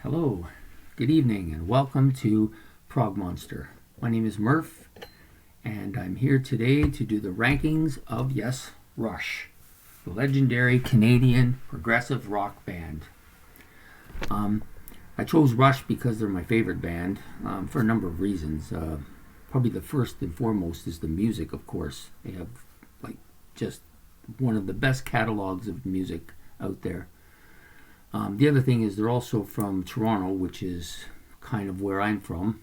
Hello, good evening, and welcome to Prog Monster. My name is Murph, and I'm here today to do the rankings of, yes, Rush, the legendary Canadian progressive rock band. I chose Rush because they're my favorite band for a number of reasons. Probably the first and foremost is the music, of course. They have just one of the best catalogs of music out there. The other thing is they're also from Toronto, which is kind of where I'm from.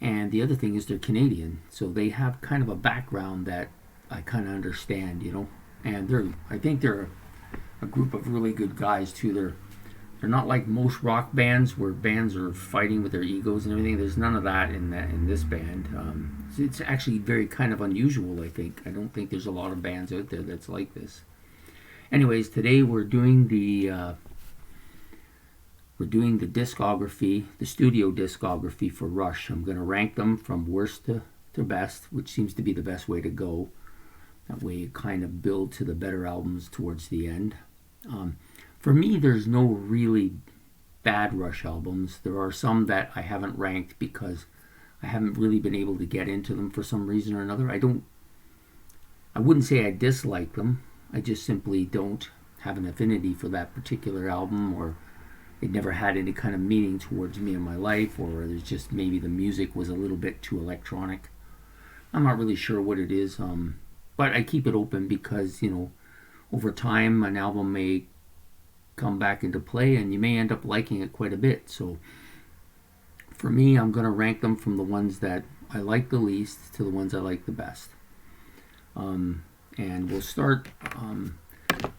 And the other thing is they're Canadian, so they have kind of a background that I kind of understand, you know. And I think they're a group of really good guys too. They're not like most rock bands where bands are fighting with their egos and everything. There's none of that in this band. It's actually very kind of unusual, I think. I don't think there's a lot of bands out there that's like this. Anyways, today we're doing the discography, the studio discography for Rush. I'm going to rank them from worst to best, which seems to be the best way to go. That way you kind of build to the better albums towards the end. For me, there's no really bad Rush albums. There are some that I haven't ranked because I haven't really been able to get into them for some reason or another. I wouldn't say I dislike them. I just simply don't have an affinity for that particular album, or it never had any kind of meaning towards me in my life, or there's just maybe the music was a little bit too electronic. I'm not really sure what it is, but I keep it open because, you know, over time an album may come back into play and you may end up liking it quite a bit. So for me, I'm going to rank them from the ones that I like the least to the ones I like the best. And we'll start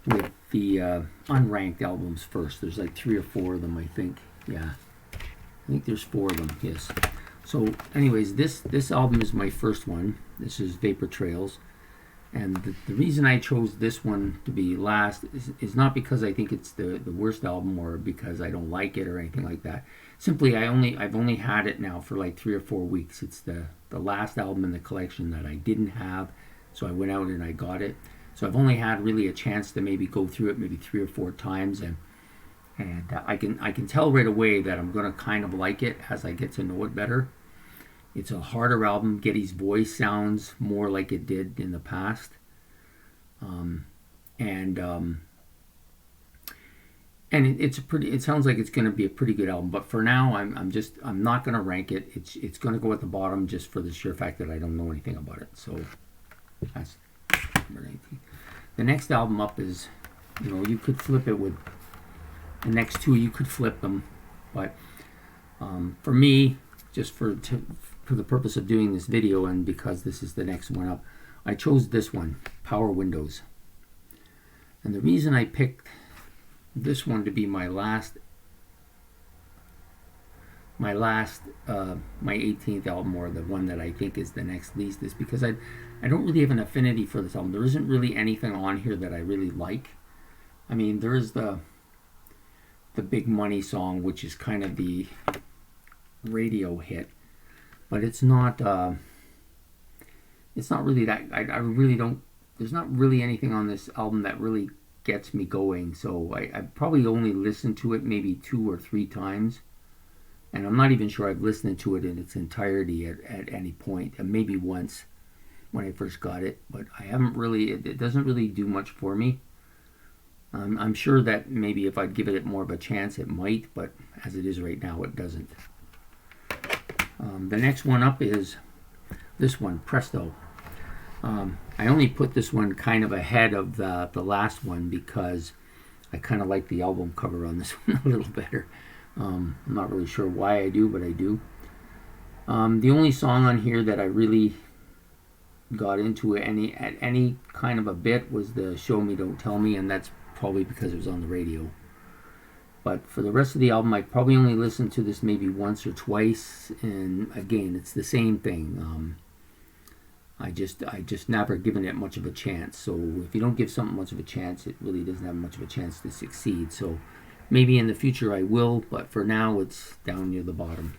with the unranked albums first. There's like 3 or 4 of them, I think. Yeah, I think there's 4 of them, yes. So anyways, this album is my first one. This is Vapor Trails. And the reason I chose this one to be last is not because I think it's the worst album or because I don't like it or anything like that. Simply, I've only had it now for like 3 or 4 weeks. It's the last album in the collection that I didn't have. So I went out and I got it. So I've only had really a chance to maybe go through it maybe 3 or 4 times, and I can tell right away that I'm going to kind of like it as I get to know it better. It's a harder album. Geddy's voice sounds more like it did in the past, and it sounds like it's going to be a pretty good album. But for now, I'm not going to rank it. It's going to go at the bottom just for the sheer fact that I don't know anything about it. So that's number 19. The next album up is, you know, you could flip it with the next 2. You could flip them, but for me, just for the purpose of doing this video and because this is the next one up, I chose this one, Power Windows. And the reason I picked this one to be my 18th album, or the one that I think is the next least, is because I don't really have an affinity for this album. There isn't really anything on here that I really like. I mean, there is the Big Money song, which is kind of the radio hit, but it's not really that. I really don't. There's not really anything on this album that really gets me going. So I probably only listened to it maybe 2 or 3 times. And I'm not even sure I've listened to it in its entirety at any point. And maybe once when I first got it. But I haven't really, it doesn't really do much for me. I'm sure that maybe if I'd give it more of a chance, it might. But as it is right now, it doesn't. The next one up is this one, Presto. I only put this one kind of ahead of the last one because I kind of like the album cover on this one a little better. I'm not really sure why I do, but I do. The only song on here that I really got into at any kind of a bit was the Show Me Don't Tell Me, and that's probably because it was on the radio. But for the rest of the album, I probably only listened to this maybe once or twice, and again, it's the same thing. I just never given it much of a chance. So if you don't give something much of a chance, it really doesn't have much of a chance to succeed. So maybe in the future I will, but for now it's down near the bottom.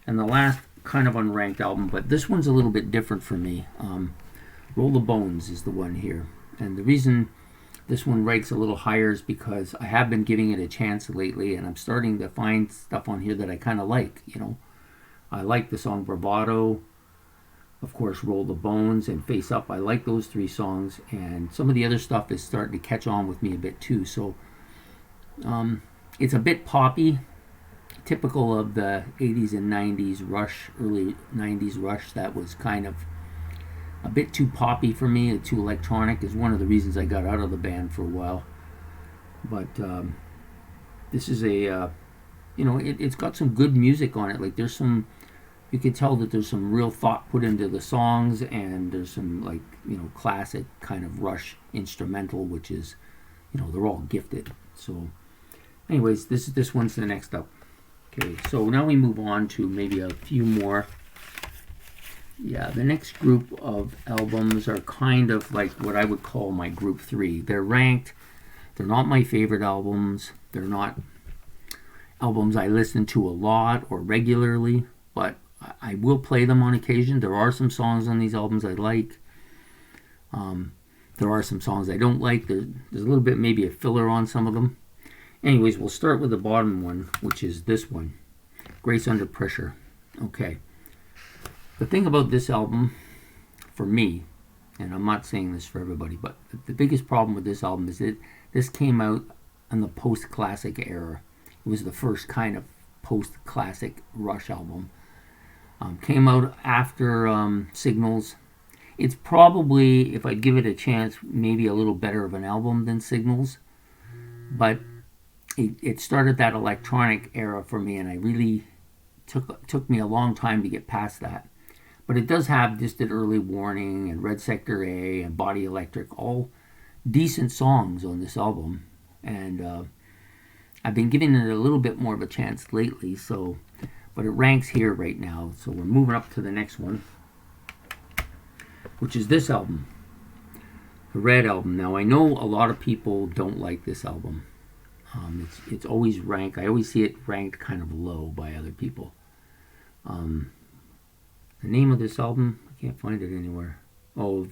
And the last kind of unranked album, but this one's a little bit different for me. Roll the Bones is the one here. And the reason this one ranks a little higher is because I have been giving it a chance lately, and I'm starting to find stuff on here that I kind of like. I like the song Bravado, of course, Roll the Bones and Face Up. I like those three songs, and some of the other stuff is starting to catch on with me a bit too. So it's a bit poppy, typical of the 80s and 90s Rush, early 90s Rush. That was kind of a bit too poppy for me, too electronic. Is one of the reasons I got out of the band for a while. But this is a, it's got some good music on it. Like there's some, you can tell that there's some real thought put into the songs, and there's some like, classic kind of Rush instrumental, which is, they're all gifted. So anyways, this one's the next up. Okay, so now we move on to maybe a few more. Yeah, the next group of albums are kind of like what I would call my group 3. They're ranked. They're not my favorite albums. They're not albums I listen to a lot or regularly, but I will play them on occasion. There are some songs on these albums I like. There are some songs I don't like. There's a little bit, maybe a filler on some of them. Anyways, we'll start with the bottom one, which is this one, Grace Under Pressure. Okay. The thing about this album, for me, and I'm not saying this for everybody, but the biggest problem with this album is that this came out in the post-classic era. It was the first kind of post-classic Rush album. Came out after Signals. It's probably, if I give it a chance, maybe a little better of an album than Signals. But it started that electronic era for me, and I really took me a long time to get past that. But it does have Distant Early Warning and Red Sector A and Body Electric, all decent songs on this album. And I've been giving it a little bit more of a chance lately, but it ranks here right now. So we're moving up to the next one, which is this album, the Red Album. Now, I know a lot of people don't like this album. It's always ranked. I always see it ranked kind of low by other people. The name of this album, I can't find it anywhere. Oh,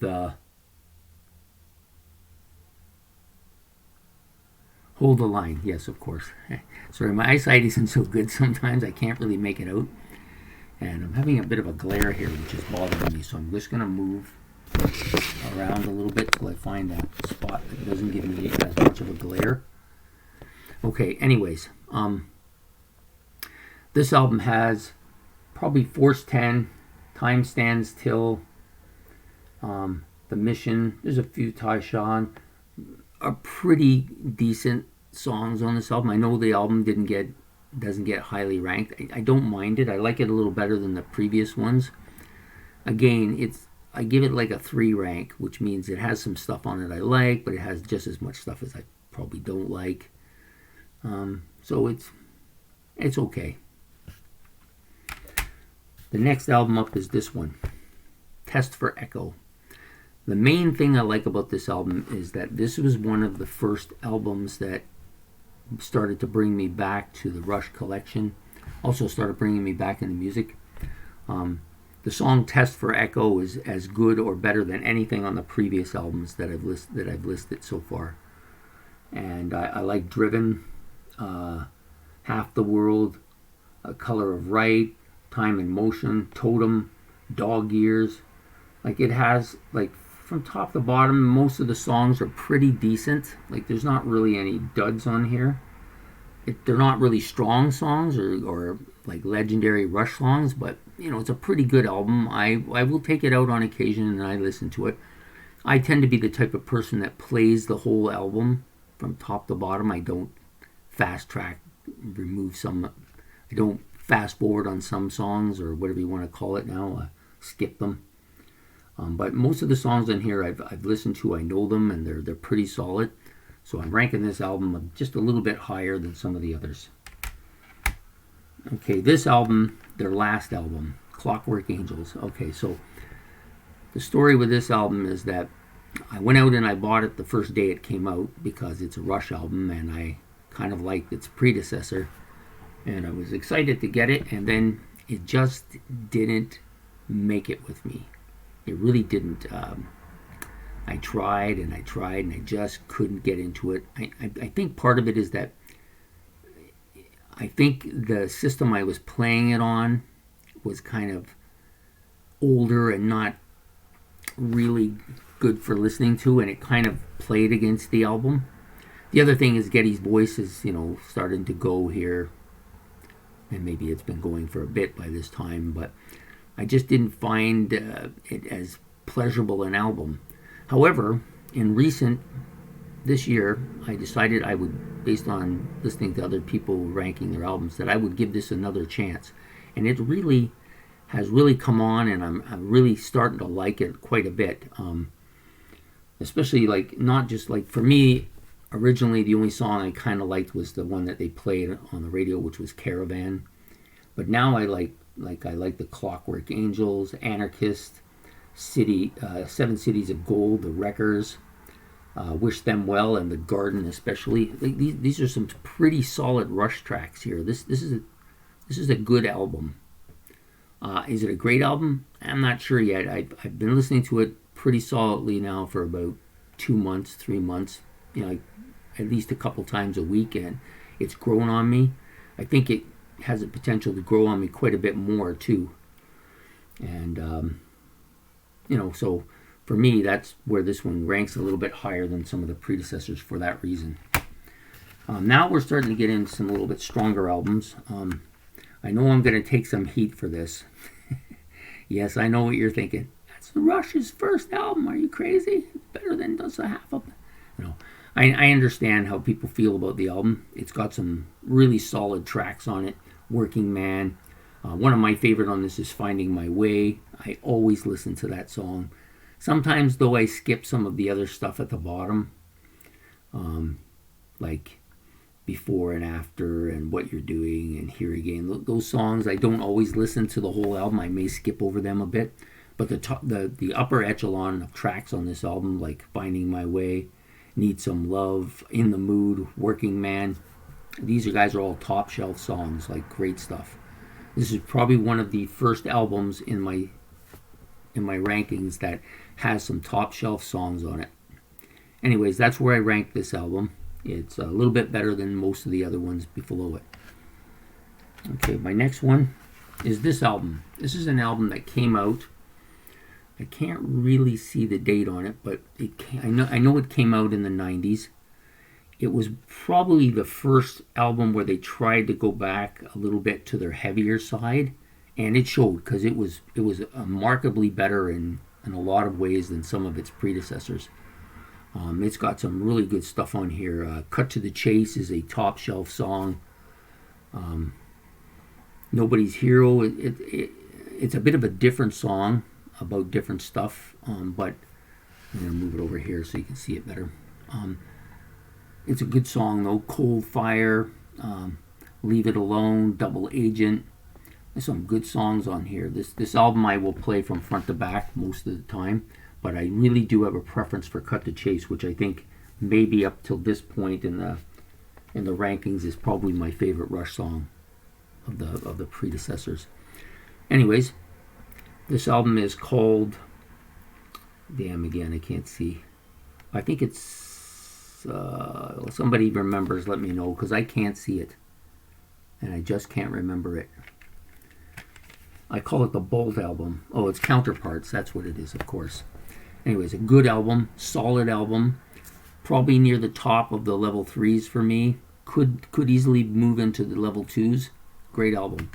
Hold the Line. Yes, of course. Sorry, my eyesight isn't so good sometimes. I can't really make it out. And I'm having a bit of a glare here, which is bothering me. So I'm just going to move around a little bit till I find that spot that doesn't give me as much of a glare. Okay, anyways. This album has probably Force 10, Time Stands Till, The Mission. There's a few Tyshawn. Are pretty decent songs on this album. I know the album doesn't get highly ranked. I don't mind it. I like it a little better than the previous ones. Again, I give it like a 3 rank, which means it has some stuff on it I like, but it has just as much stuff as I probably don't like. So it's okay. The next album up is this one, Test for Echo. The main thing I like about this album is that this was one of the first albums that started to bring me back to the Rush collection. Also started bringing me back into music. The song Test for Echo is as good or better than anything on the previous albums that I've listed so far. And I like Driven, Half the World, A Color of Right, Time and Motion, Totem, Dog Years. Like it has, like, from top to bottom, most of the songs are pretty decent. Like there's not really any duds on here. They're not really strong songs or like legendary Rush songs, but it's a pretty good album. I will take it out on occasion and I listen to it. I tend to be the type of person that plays the whole album from top to bottom. I don't fast track, remove some. I don't fast forward on some songs or whatever you want to call it now. Skip them. But most of the songs on here I've listened to, I know them, and they're pretty solid. So I'm ranking this album just a little bit higher than some of the others. Okay, this album, their last album, Clockwork Angels. Okay, so the story with this album is that I went out and I bought it the first day it came out because it's a Rush album and I kind of liked its predecessor. And I was excited to get it, and then it just didn't make it with me. It really didn't. I tried and I tried and I just couldn't get into it. I think part of it is that I think the system I was playing it on was kind of older and not really good for listening to, and it kind of played against the album. The other thing is Geddy's voice is, starting to go here, and maybe it's been going for a bit by this time, but I just didn't find it as pleasurable an album. However, this year, I decided I would, based on listening to other people ranking their albums, that I would give this another chance. And it really has really come on, and I'm really starting to like it quite a bit. Especially, not just, for me, originally the only song I kind of liked was the one that they played on the radio, which was Caravan. But now I like the Clockwork Angels, Anarchist, Seven Cities of Gold, the Wreckers, Wish Them Well, and The Garden especially. These are some pretty solid Rush tracks here. This is a good album. Is it a great album? I'm not sure yet. I've been listening to it pretty solidly now for about 2 months, 3 months. At least a couple times a week, and it's grown on me. I think it has the potential to grow on me quite a bit more too. And so for me, that's where this one ranks a little bit higher than some of the predecessors for that reason. Now we're starting to get into some a little bit stronger albums. I know I'm going to take some heat for this. Yes, I know what you're thinking. That's Rush's first album. Are you crazy? It's better than just a half of it. I understand how people feel about the album. It's got some really solid tracks on it. Working Man. One of my favorite on this is Finding My Way. I always listen to that song. Sometimes, though, I skip some of the other stuff at the bottom. Like Before and After and What You're Doing and Here Again. Those songs, I don't always listen to the whole album. I may skip over them a bit. But the upper echelon of tracks on this album, like Finding My Way, Need Some Love, In the Mood, Working Man, these guys are all top shelf songs, great stuff. This is probably one of the first albums in my rankings that has some top shelf songs on it. Anyways, that's where I rank this album. It's a little bit better than most of the other ones below it. Okay, my next one is this album. This is an album that came out. I can't really see the date on it, but I know it came out in the 90s. It was probably the first album where they tried to go back a little bit to their heavier side, and it showed, because it was remarkably better in a lot of ways than some of its predecessors. It's got some really good stuff on here. Cut to the Chase is a top shelf song. Nobody's Hero. It's a bit of a different song about different stuff, but I'm going to move it over here so you can see it better. It's a good song though. Cold Fire, Leave It Alone, Double Agent. There's some good songs on here. This album I will play from front to back most of the time, but I really do have a preference for Cut to Chase, which I think maybe up till this point in the rankings is probably my favorite Rush song of the predecessors. Anyways, this album is called, again, I can't see. I think it's, somebody remembers, let me know, because I can't see it. And I just can't remember it. I call it the Bolt album. Oh, it's Counterparts, that's what it is, of course. Anyways, a good album, solid album. Probably near the top of the level 3s for me. Could easily move into the level 2s. Great album.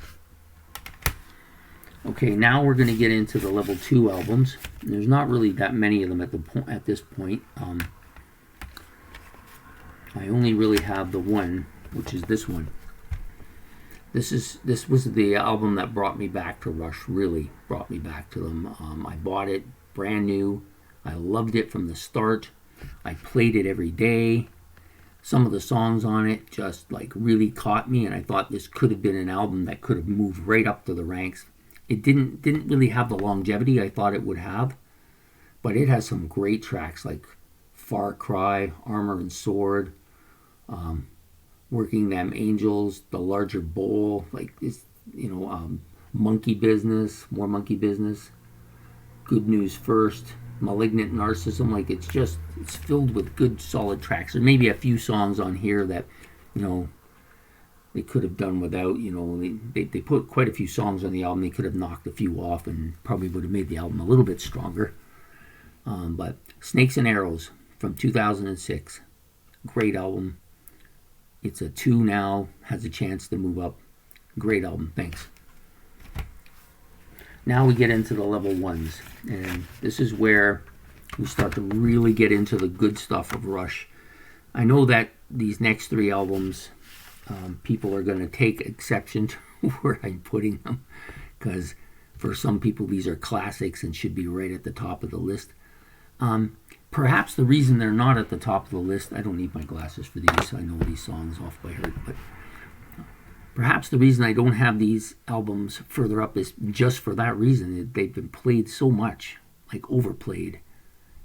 Okay, now we're going to get into the level 2 albums. There's not really that many of them at this point. I only really have the one, which is this one. This was the album that brought me back to Rush. Really brought me back to them. I bought it brand new. I loved it from the start. I played it every day. Some of the songs on it just really caught me, and I thought this could have been an album that could have moved right up to the ranks. It didn't really have the longevity I thought it would have, but it has some great tracks like Far Cry, Armor and Sword, Working Them Angels, The Larger Bowl, Monkey Business, More Monkey Business, Good News First, Malignant Narcissism. Like it's filled with good solid tracks. There may be a few songs on here that, you know, they could have done without. You know, they put quite a few songs on the album. They could have knocked a few off and probably would have made the album a little bit stronger. But Snakes and Arrows from 2006, great album. It's a 2 now, has a chance to move up. Great album, thanks. Now we get into the level 1s, and this is where we start to really get into the good stuff of Rush. I know that these next 3 albums, people are going to take exception to where I'm putting them, because for some people these are classics and should be right at the top of the list. Perhaps the reason they're not at the top of the list, I don't need my glasses for these, so I know these songs off by heart, but perhaps the reason I don't have these albums further up is just for that reason. They've been played so much, like overplayed.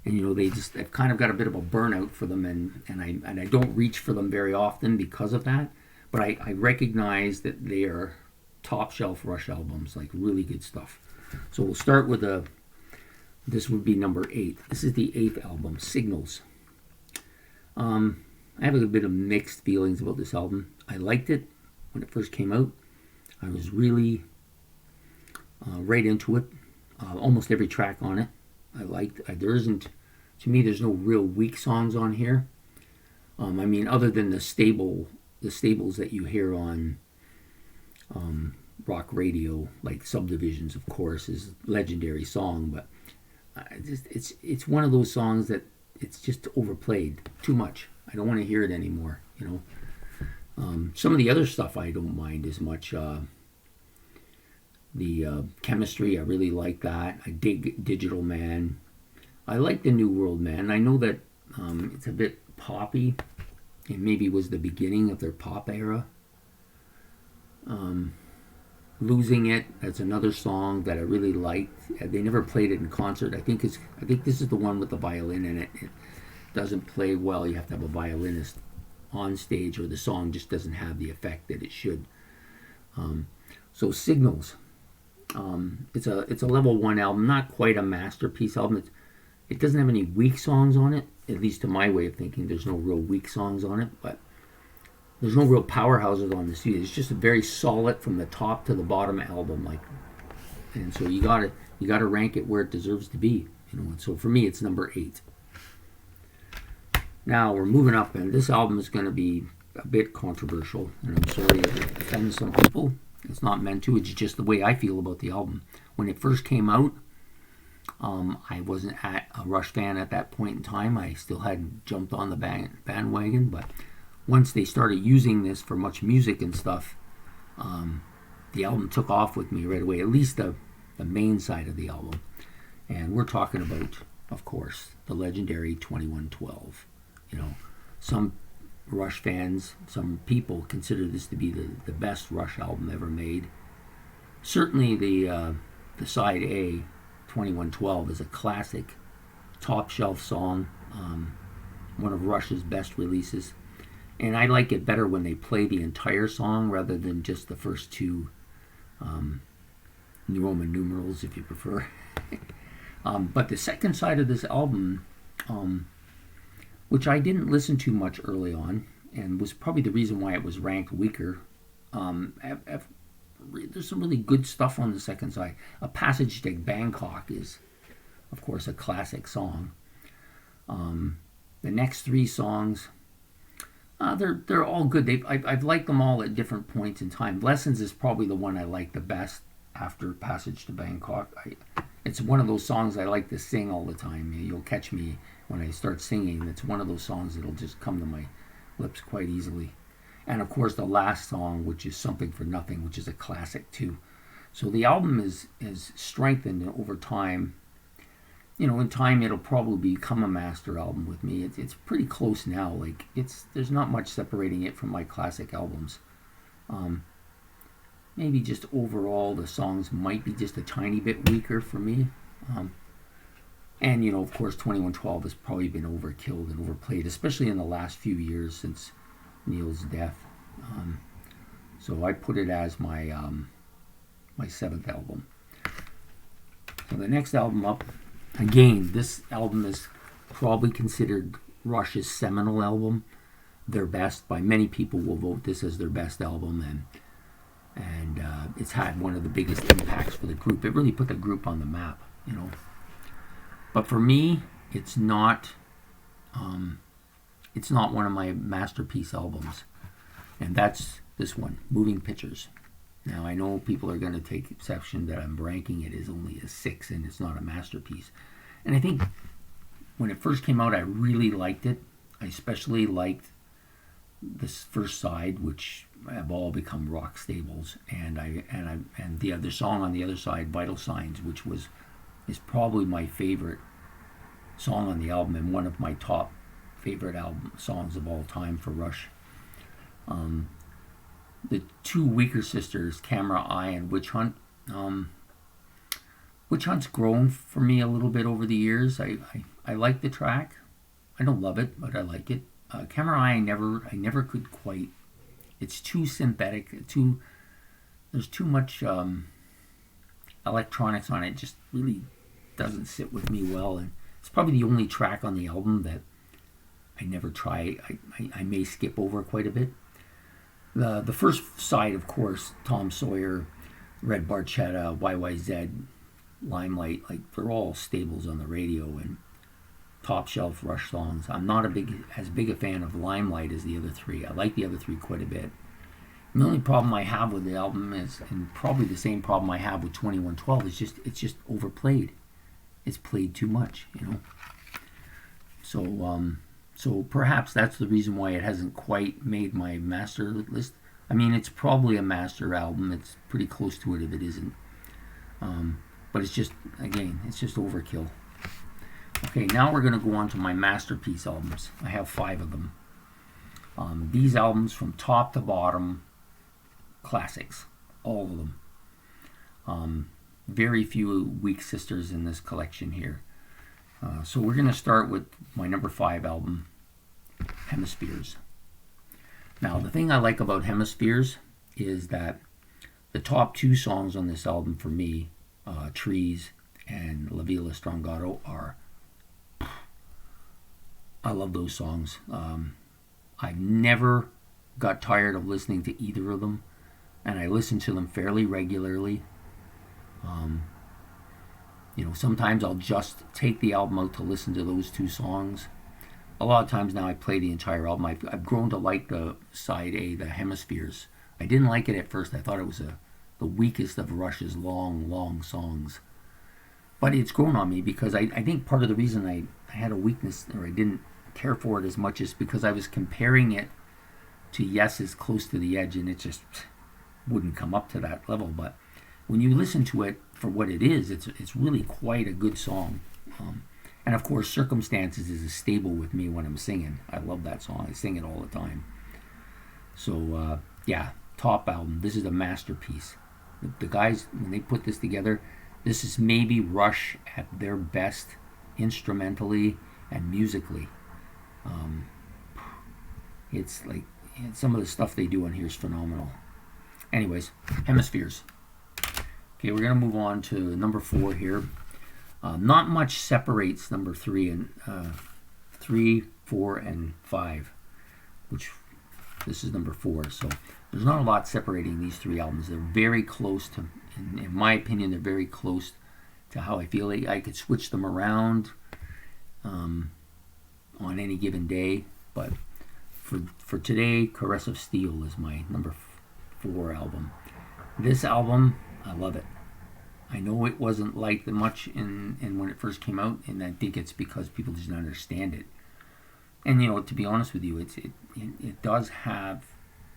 And, you know, they've kind of got a bit of a burnout for them, and I don't reach for them very often because of that. But I recognize that they are top shelf Rush albums, like really good stuff. So we'll start with this would be number 8. This is the 8th album, Signals. I have a bit of mixed feelings about this album. I liked it when it first came out. I was really right into it. Almost every track on it I liked. To me, there's no real weak songs on here. I mean, other than the staples that you hear on rock radio, like Subdivisions, of course, is a legendary song, but it's one of those songs that it's just overplayed too much. I don't want to hear it anymore, you know. Some of the other stuff I don't mind as much. The Chemistry, I really like that. I dig Digital Man. I like the New World Man. I know that it's a bit poppy. It maybe was the beginning of their pop era. Losing It, that's another song that I really liked. They never played it in concert. I think this is the one with the violin in it. It doesn't play well. You have to have a violinist on stage, or the song just doesn't have the effect that it should. So Signals, it's a level 1 album, not quite a masterpiece album. It doesn't have any weak songs on it, at least to my way of thinking. There's no real weak songs on it, but there's no real powerhouses on this either. It's just a very solid from the top to the bottom album, like, and so you gotta rank it where it deserves to be, you know. And so for me, it's number 8. Now we're moving up, and this album is going to be a bit controversial, and I'm sorry if it offends some people. It's not meant to. It's just the way I feel about the album. When it first came out, I wasn't a Rush fan at that point in time. I still hadn't jumped on the bandwagon, but once they started using this for Much Music and stuff, the album took off with me right away, at least the main side of the album. And we're talking about, of course, the legendary 2112. You know, some Rush fans, some people consider this to be the best Rush album ever made. Certainly the side A, 2112, is a classic, top shelf song, one of Rush's best releases. And I like it better when they play the entire song rather than just the first 2 Roman numerals, if you prefer. But the second side of this album, which I didn't listen to much early on, and was probably the reason why it was ranked weaker, there's some really good stuff on the second side. A Passage to Bangkok is, of course, a classic song. The next 3 songs, they're all good. I've liked them all at different points in time. Lessons is probably the one I like the best after Passage to Bangkok. It's one of those songs I like to sing all the time. You'll catch me when I start singing. It's one of those songs that'll just come to my lips quite easily. And of course the last song, which is Something for Nothing, which is a classic too. So the album is strengthened over time. You know, in time it'll probably become a master album with me. It's pretty close now. Like there's not much separating it from my classic albums. Maybe just overall the songs might be just a tiny bit weaker for me. And you know, of course, 2112 has probably been overkilled and overplayed, especially in the last few years since Neil's death. So I put it as my my 7th album. So the next album up Again, this album is probably considered Rush's seminal album, their best. By many people will vote this as their best album, and it's had one of the biggest impacts for the group. It really put the group on the map, you know. But for me, it's not one of my masterpiece albums, and that's this one, Moving Pictures. Now, I know people are going to take exception that I'm ranking it as only a 6 and it's not a masterpiece. And I think when it first came out, I really liked it. I especially liked this first side, which have all become rock staples, and the other song on the other side, Vital Signs, which is probably my favorite song on the album and one of my top favorite album songs of all time for Rush. The two weaker sisters, Camera Eye and Witch Hunt. Witch Hunt's grown for me a little bit over the years. I like the track. I don't love it, but I like it. Camera Eye, I never could quite. It's too synthetic. There's too much electronics on it. It just really doesn't sit with me well, and it's probably the only track on the album that I never try. I may skip over quite a bit. The first side, of course, Tom Sawyer, Red Barchetta, YYZ, Limelight, like they're all staples on the radio and top shelf Rush songs. I'm not as big a fan of Limelight as the other three. I like the other three quite a bit. And the only problem I have with the album is, and probably the same problem I have with 2112, is it's just overplayed. It's played too much, you know. So perhaps that's the reason why it hasn't quite made my master list. I mean, it's probably a master album. It's pretty close to it if it isn't. But it's just, again, it's just overkill. Okay, now we're going to go on to my masterpiece albums. I have 5 of them. These albums from top to bottom, classics. All of them. Very few weak sisters in this collection here. So we're going to start with my number 5 album, Hemispheres. Now, the thing I like about Hemispheres is that the top 2 songs on this album for me, Trees and La Villa Strongato, I love those songs. I never got tired of listening to either of them, and I listen to them fairly regularly. You know, sometimes I'll just take the album out to listen to those 2 songs. A lot of times now I play the entire album. I've grown to like the side A, the Hemispheres. I didn't like it at first. I thought it was the weakest of Rush's long songs. But it's grown on me because I think part of the reason I had a weakness, or I didn't care for it as much, is because I was comparing it to Yes's Close to the Edge, and it just wouldn't come up to that level. But when you listen to it for what it is, it's really quite a good song. And of course, Circumstances is a staple with me when I'm singing. I love that song. I sing it all the time. So yeah, top album. This is a masterpiece. The guys, when they put this together, this is maybe Rush at their best instrumentally and musically. It's like some of the stuff they do on here is phenomenal. Anyways, Hemispheres. Okay, we're going to move on to number 4 here. Not much separates number 3 and 3, 4, and 5, which this is number 4. So there's not a lot separating these 3 albums. They're very close to, in my opinion, they're very close to how I feel. I could switch them around on any given day, but for today, Caress of Steel is my number 4 album. This album, I love it. I know it wasn't liked much in when it first came out, and I think it's because people just don't understand it. And you know, to be honest with you, it does have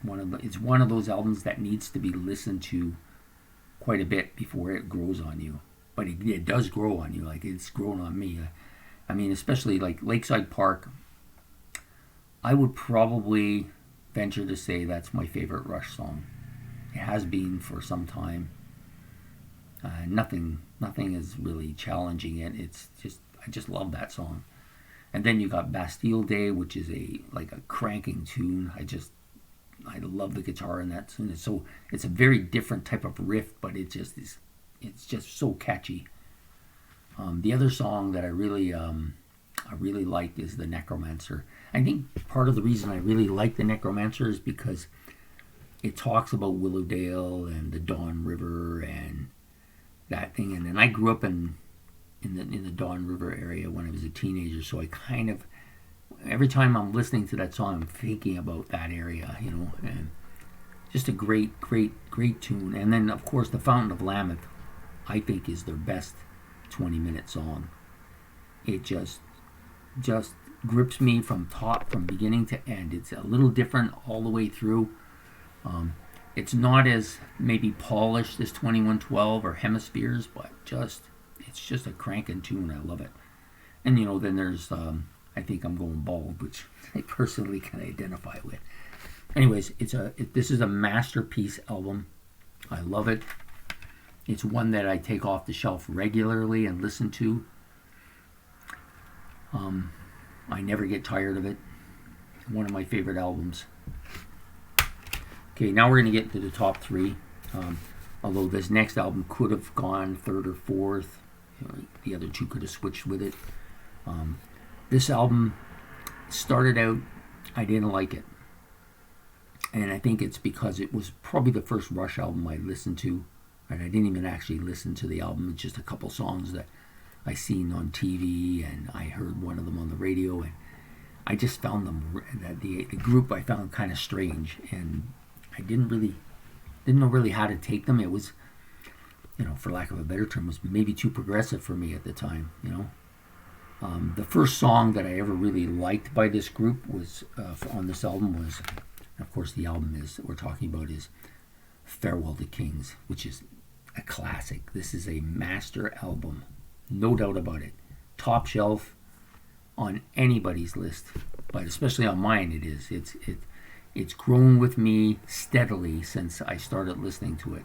it's one of those albums that needs to be listened to quite a bit before it grows on you. But it does grow on you, like it's grown on me. I mean, especially like Lakeside Park. I would probably venture to say that's my favorite Rush song. It has been for some time. Nothing is really challenging it. I just love that song. And then you got Bastille Day, which is like a cranking tune. I love the guitar in that tune. It's a very different type of riff, but it's just so catchy. The other song that I really like is The Necromancer. I think part of the reason I really like The Necromancer is because it talks about Willowdale and the Don River and that thing. And then I grew up in the Don River area when I was a teenager, so I kind of, every time I'm listening to that song, I'm thinking about that area, and just a great tune. And then, of course, The Fountain of Lambeth, I think, is their best 20-minute song. It just grips me from beginning to end. It's a little different all the way through. It's not as maybe polished as 2112 or Hemispheres, but it's just a cranking tune. I love it. And then there's I Think I'm Going Bald, which I personally can identify with. Anyways, this is a masterpiece album. I love it. It's one that I take off the shelf regularly and listen to. I never get tired of it. One of my favorite albums. Okay, now we're going to get to the top three. Although this next album could have gone third or fourth. The other two could have switched with it. This album started out, I didn't like it. And I think it's because it was probably the first Rush album I listened to. And I didn't even actually listen to the album. It's just a couple songs that I seen on TV, and I heard one of them on the radio, and I just found them, the group I found kind of strange, and I didn't know really how to take them. It was, for lack of a better term, was maybe too progressive for me at the time, The first song that I ever really liked by this group was on this album was, of course, the album that we're talking about is Farewell to Kings, which is a classic. This is a master album, no doubt about it. Top shelf on anybody's list, but especially on mine it is. It's grown with me steadily since I started listening to it.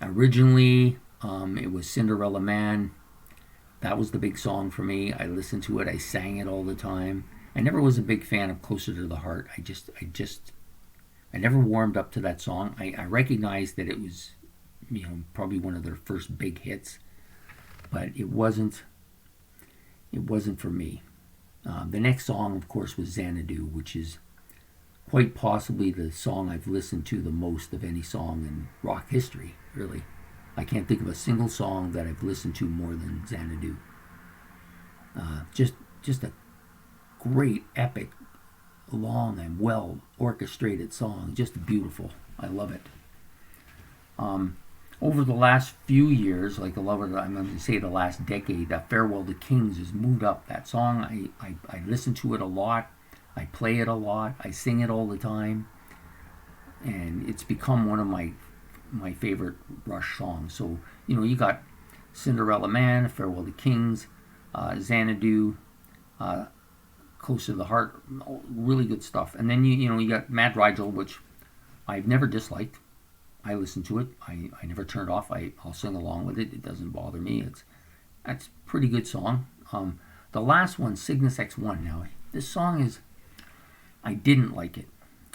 Originally, it was Cinderella Man. That was the big song for me. I listened to it. I sang it all the time. I never was a big fan of Closer to the Heart. I never warmed up to that song. I recognized that it was, probably one of their first big hits, but it wasn't for me. The next song, of course, was Xanadu, which is quite possibly the song I've listened to the most of any song in rock history, really. I can't think of a single song that I've listened to more than Xanadu. Just a great, epic, long and well orchestrated song. Just beautiful. I love it. Over the last few years, I'm going to say the last decade, that Farewell to Kings has moved up. That song, I listen to it a lot. I play it a lot. I sing it all the time. And it's become one of my favorite Rush songs. So, you got Cinderella Man, Farewell to Kings, Xanadu, Close to the Heart, really good stuff. And then you got Mad Rigel, which I've never disliked. I listen to it. I never turn it off. I'll sing along with it. It doesn't bother me. That's a pretty good song. The last one, Cygnus X1. Now, this song I didn't like it,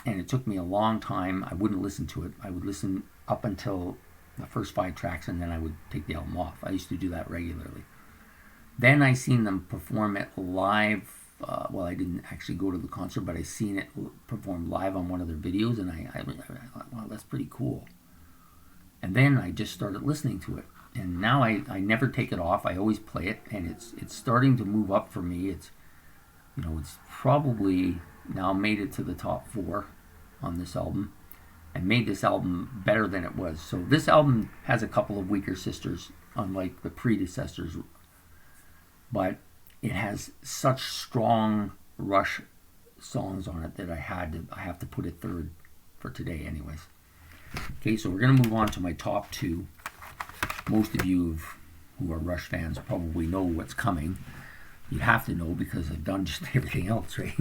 and it took me a long time. I wouldn't listen to it. I would listen up until the first 5 tracks, and then I would take the album off. I used to do that regularly. Then I seen them perform it live. I didn't actually go to the concert, but I seen it performed live on one of their videos, and I thought, wow, that's pretty cool. And then I just started listening to it, and now I never take it off. I always play it, and it's starting to move up for me. It's probably now made it to the top 4 on this album, and made this album better than it was. So this album has a couple of weaker sisters, unlike the predecessors, but it has such strong Rush songs on it that I have to put it third for today anyways. Okay, so we're going to move on to my top 2. Most of you who are Rush fans probably know what's coming. You have to know because I've done just everything else, right?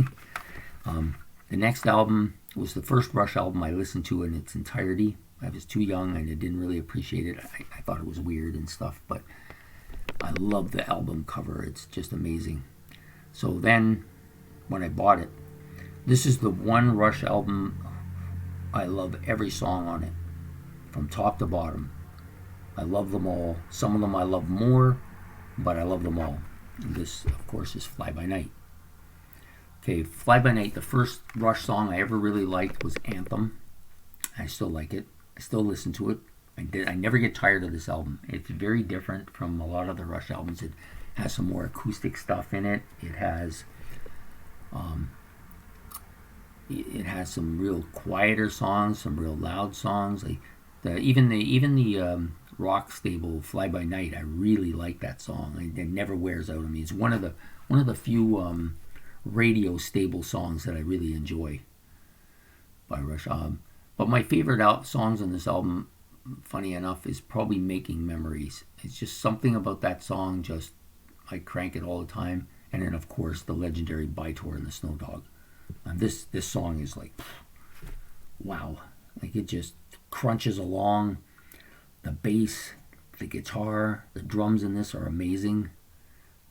The next album was the first Rush album I listened to in its entirety. I was too young and I didn't really appreciate it. I thought it was weird and stuff, but I love the album cover. It's just amazing. So then, when I bought it, this is the one Rush album I love every song on it, from top to bottom. I love them all. Some of them I love more, but I love them all. And this, of course, is Fly By Night. Okay, Fly By Night, the first Rush song I ever really liked was Anthem. I still like it. I still listen to it. I never get tired of this album. It's very different from a lot of the Rush albums. It has some more acoustic stuff in it. It has some real quieter songs, some real loud songs. Like even the rock stable Fly By Night, I really like that song. It never wears out on me. It's one of the few radio stable songs that I really enjoy by Rush. But my favorite songs on this album, funny enough, is probably Making Memories. It's just something about that song, just I crank it all the time. And then, of course, the legendary By Tour and the Snow Dog. This song is like, wow. Like, it just crunches along. The bass, the guitar, the drums in this are amazing.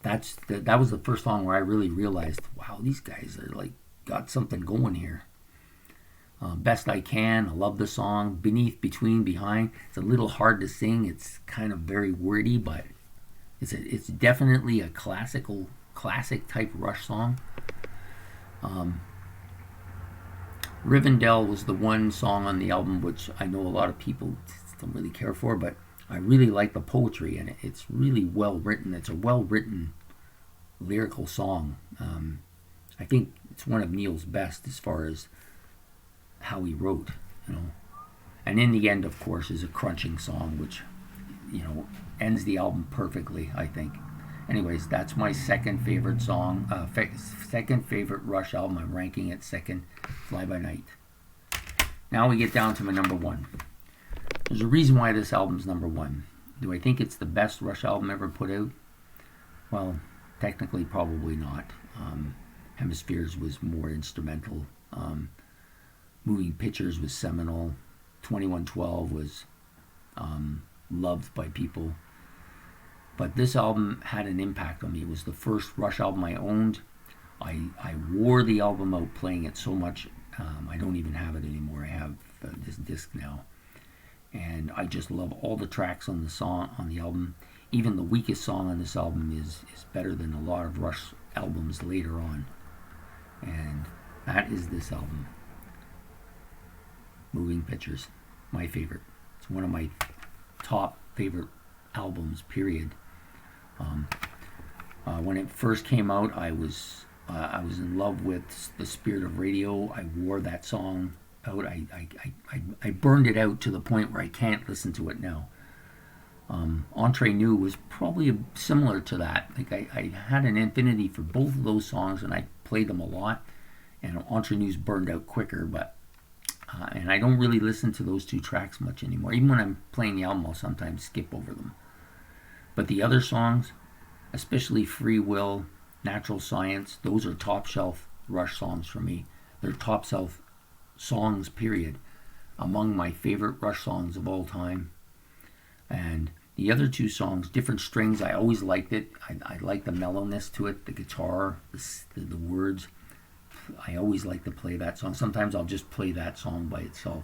That was the first song where I really realized, wow, these guys are like got something going here. Best I Can, I love the song. Beneath, Between, Behind. It's a little hard to sing. It's kind of very wordy, but it's definitely a classic type Rush song. Rivendell was the one song on the album which I know a lot of people don't really care for, but I really like the poetry in it. It's really well written. It's a well written lyrical song. I think it's one of Neil's best as far as how he wrote, And in the end, of course, is a crunching song, which, ends the album perfectly, I think. Anyways, that's my second favorite song, second favorite Rush album. I'm ranking it second, Fly By Night. Now we get down to my number one. There's a reason why this album's number one. Do I think it's the best Rush album ever put out? Well, technically, probably not. Hemispheres was more instrumental. Moving Pictures was seminal. 2112 was loved by people. But this album had an impact on me. It was the first Rush album I owned. I wore the album out playing it so much. I don't even have it anymore. I have this disc now. And I just love all the tracks on the album. Even the weakest song on this album is better than a lot of Rush albums later on. And that is this album. Moving Pictures, my favorite. It's one of my top favorite albums, period. When it first came out, I was in love with the Spirit of Radio. I wore that song out. I burned it out to the point where I can't listen to it now. Entre Nous was probably similar to that. Like I had an affinity for both of those songs, and I played them a lot. And Entre Nous burned out quicker, but and I don't really listen to those two tracks much anymore. Even when I'm playing the album, I'll sometimes skip over them. But the other songs, especially Free Will, Natural Science, those are top shelf Rush songs for me. They're top shelf songs, period. Among my favorite Rush songs of all time. And the other two songs, Different Strings, I always liked it. I like the mellowness to it, the guitar, the words. I always like to play that song. Sometimes I'll just play that song by itself.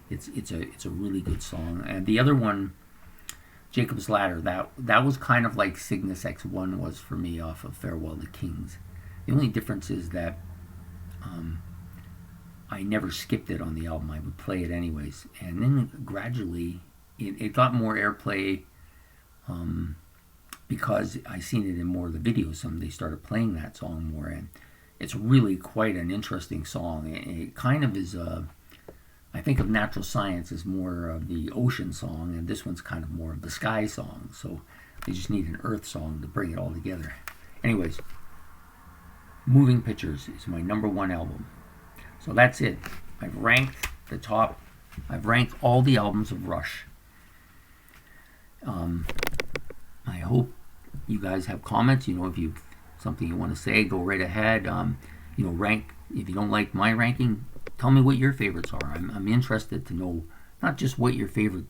It's a really good song. And the other one, Jacob's Ladder, that was kind of like Cygnus X1 was for me off of Farewell to Kings. The only difference is that I never skipped it on the album. I would play it anyways. And then gradually it got more airplay because I seen it in more of the videos. They started playing that song more, and it's really quite an interesting song. It kind of is I think of Natural Science as more of the ocean song, and this one's kind of more of the sky song. So they just need an earth song to bring it all together. Anyways, Moving Pictures is my number one album. So that's it. I've ranked all the albums of Rush. I hope you guys have comments. If you something you want to say, go right ahead. Rank. If you don't like my ranking, tell me what your favorites are. I'm interested to know not just what your favorite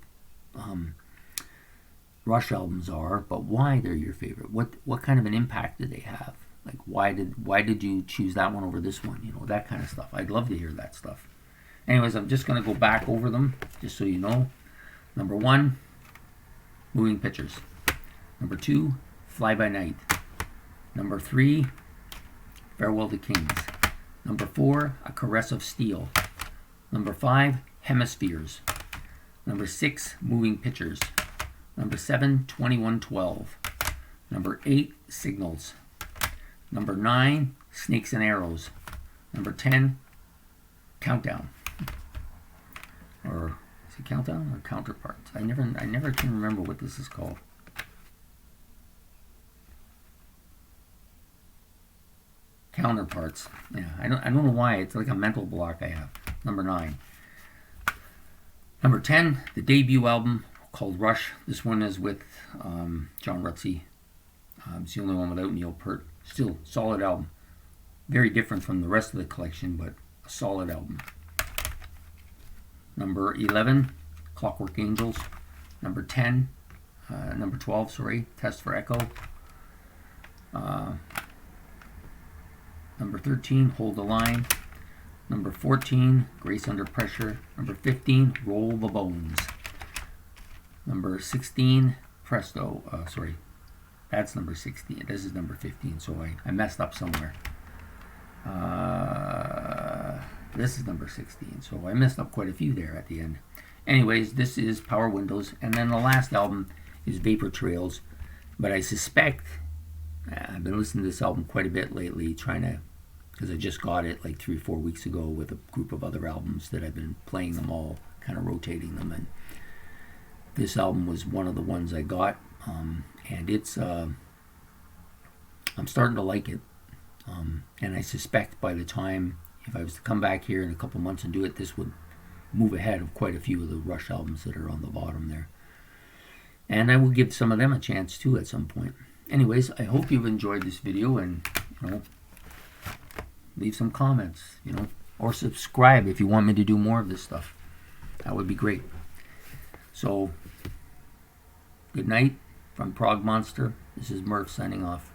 Rush albums are, but why they're your favorite. What kind of an impact did they have? Like why did you choose that one over this one? That kind of stuff. I'd love to hear that stuff. Anyways, I'm just gonna go back over them just so you know. Number one, Moving Pictures. Number 2, Fly By Night. Number 3, Farewell to Kings. Number 4, A Caress of Steel. Number 5, Hemispheres. Number 6, Moving Pictures. Number 7, 2112. Number 8, Signals. Number 9, Snakes and Arrows. Number 10, Countdown. Or is it Countdown or Counterparts? I never can remember what this is called. Counterparts. Yeah, I don't know why. It's like a mental block I have. Number 9. Number 10, the debut album called Rush. This one is with John Rutsey. It's the only one without Neil Peart. Still, solid album. Very different from the rest of the collection, but a solid album. Number 11, Clockwork Angels. Number 12, sorry, Test for Echo. Number 13, Hold the Line. Number 14, Grace Under Pressure. Number 15, Roll the Bones. Number 16, Presto. Sorry, that's number 16. This is number 15, so I messed up somewhere. This is number 16, so I messed up quite a few there at the end. Anyways, this is Power Windows, and then the last album is Vapor Trails, but I suspect, I've been listening to this album quite a bit lately, because I just got it like 3 or 4 weeks ago with a group of other albums that I've been playing them all, kind of rotating them, and this album was one of the ones I got, and it's, I'm starting to like it, and I suspect by the time, if I was to come back here in a couple months and do it, this would move ahead of quite a few of the Rush albums that are on the bottom there. And I will give some of them a chance too at some point. Anyways, I hope you've enjoyed this video, and leave some comments, or subscribe if you want me to do more of this stuff. That would be great. So, good night from Prog Monster. This is Murph signing off.